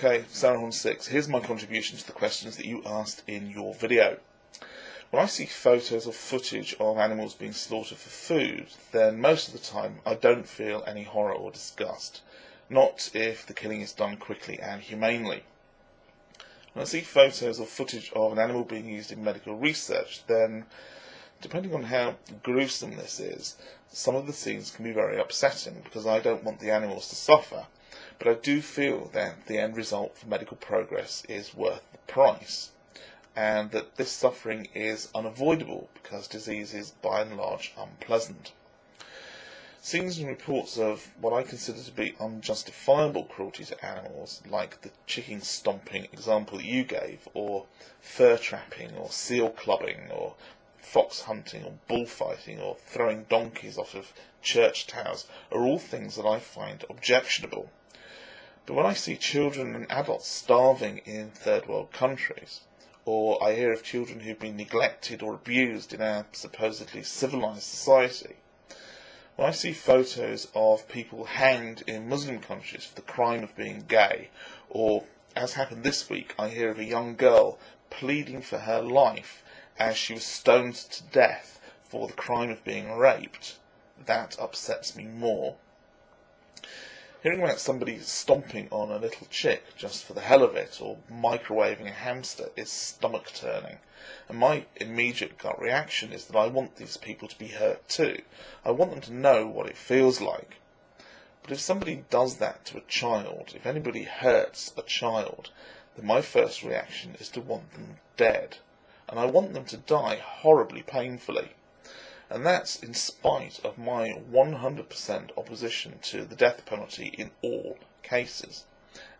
Okay, Sarahon06, here's my contribution to the questions that you asked in your video. When I see photos or footage of animals being slaughtered for food, then most of the time I don't feel any horror or disgust. Not if the killing is done quickly and humanely. When I see photos or footage of an animal being used in medical research, then, depending on how gruesome this is, some of the scenes can be very upsetting because I don't want the animals to suffer. But I do feel that the end result for medical progress is worth the price, and that this suffering is unavoidable because disease is by and large unpleasant. Scenes and reports of what I consider to be unjustifiable cruelty to animals, like the chicken stomping example that you gave, or fur trapping, or seal clubbing, or fox hunting, or bullfighting, or throwing donkeys off of church towers, are all things that I find objectionable. But when I see children and adults starving in third world countries, or I hear of children who've been neglected or abused in our supposedly civilized society, when I see photos of people hanged in Muslim countries for the crime of being gay, or, as happened this week, I hear of a young girl pleading for her life as she was stoned to death for the crime of being raped, that upsets me more. Hearing about somebody stomping on a little chick just for the hell of it, or microwaving a hamster, is stomach-turning, and my immediate gut reaction is that I want these people to be hurt too. I want them to know what it feels like. But if somebody does that to a child, if anybody hurts a child, then my first reaction is to want them dead, and I want them to die horribly painfully. And that's in spite of my 100% opposition to the death penalty in all cases,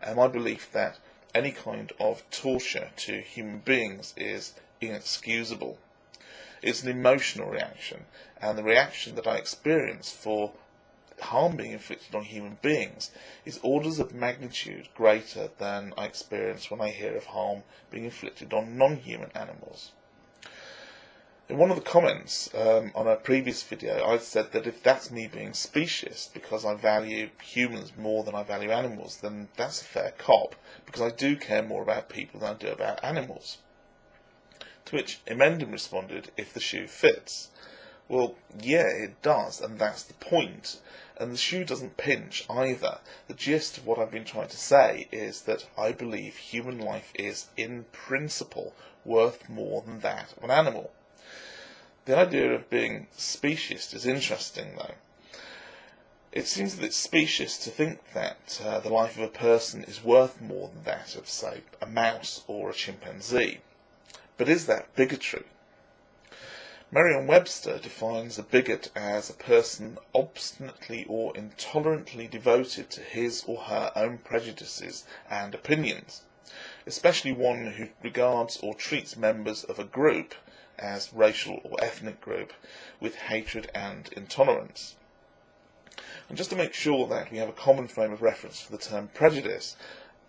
and my belief that any kind of torture to human beings is inexcusable. It's an emotional reaction, and the reaction that I experience for harm being inflicted on human beings is orders of magnitude greater than I experience when I hear of harm being inflicted on non-human animals. In one of the comments on a previous video, I said that if that's me being specious because I value humans more than I value animals, then that's a fair cop, because I do care more about people than I do about animals. To which Emendon responded, if the shoe fits. Well, yeah, it does, and that's the point. And the shoe doesn't pinch either. The gist of what I've been trying to say is that I believe human life is, in principle, worth more than that of an animal. The idea of being specious is interesting, though. It seems that it's specious to think that the life of a person is worth more than that of, say, a mouse or a chimpanzee. But is that bigotry? Merriam-Webster defines a bigot as a person obstinately or intolerantly devoted to his or her own prejudices and opinions, especially one who regards or treats members of a group as racial or ethnic group with hatred and intolerance. And just to make sure that we have a common frame of reference for the term prejudice,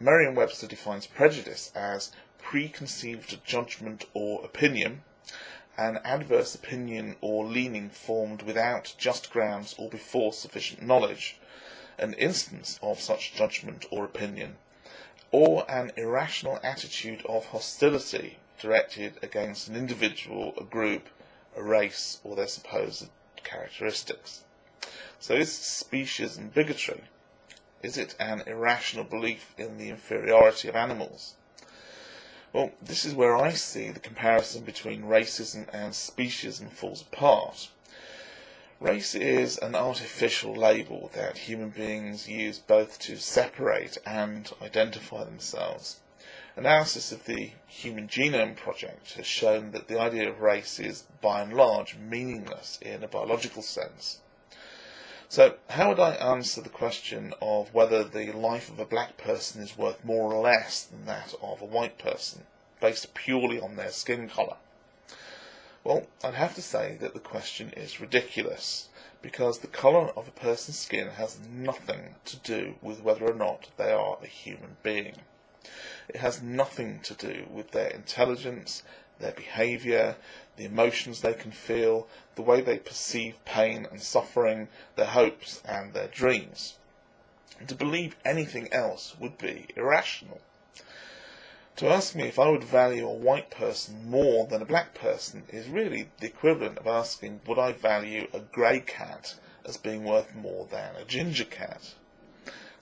Merriam-Webster defines prejudice as preconceived judgment or opinion, an adverse opinion or leaning formed without just grounds or before sufficient knowledge, an instance of such judgment or opinion, or an irrational attitude of hostility directed against an individual, a group, a race, or their supposed characteristics. So is speciesism bigotry? Is it an irrational belief in the inferiority of animals? Well, this is where I see the comparison between racism and speciesism falls apart. Race is an artificial label that human beings use both to separate and identify themselves. Analysis of the Human Genome Project has shown that the idea of race is, by and large, meaningless in a biological sense. So, how would I answer the question of whether the life of a black person is worth more or less than that of a white person, based purely on their skin colour? Well, I'd have to say that the question is ridiculous, because the colour of a person's skin has nothing to do with whether or not they are a human being. It has nothing to do with their intelligence, their behaviour, the emotions they can feel, the way they perceive pain and suffering, their hopes and their dreams. And to believe anything else would be irrational. To ask me if I would value a white person more than a black person is really the equivalent of asking would I value a grey cat as being worth more than a ginger cat.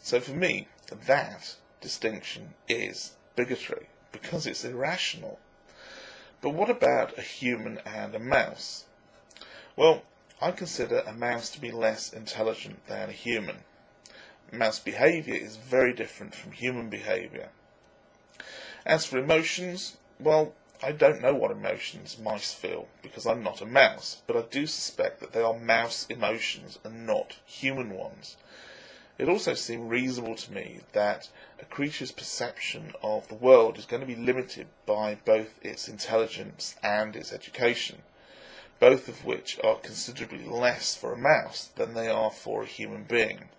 So for me, that distinction is bigotry, because it's irrational. But what about a human and a mouse? Well, I consider a mouse to be less intelligent than a human. Mouse behaviour is very different from human behaviour. As for emotions, well, I don't know what emotions mice feel, because I'm not a mouse, but I do suspect that they are mouse emotions and not human ones. It also seemed reasonable to me that a creature's perception of the world is going to be limited by both its intelligence and its education, both of which are considerably less for a mouse than they are for a human being.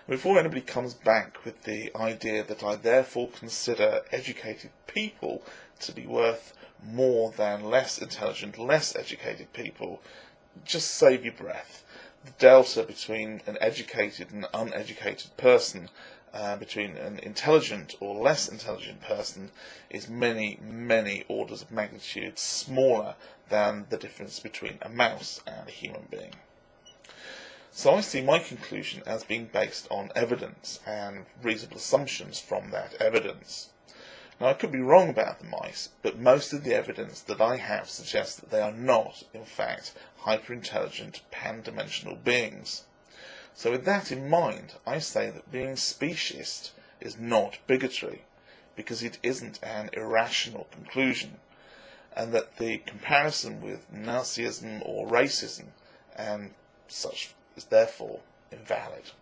Before anybody comes back with the idea that I therefore consider educated people to be worth more than less intelligent, less educated people, just save your breath. The delta between an educated and uneducated person, between an intelligent or less intelligent person, is many, many orders of magnitude smaller than the difference between a mouse and a human being. So I see my conclusion as being based on evidence and reasonable assumptions from that evidence. Now I could be wrong about the mice, but most of the evidence that I have suggests that they are not, in fact, hyper-intelligent, pan-dimensional beings. So with that in mind, I say that being speciesist is not bigotry, because it isn't an irrational conclusion, and that the comparison with Nazism or racism and such is therefore invalid.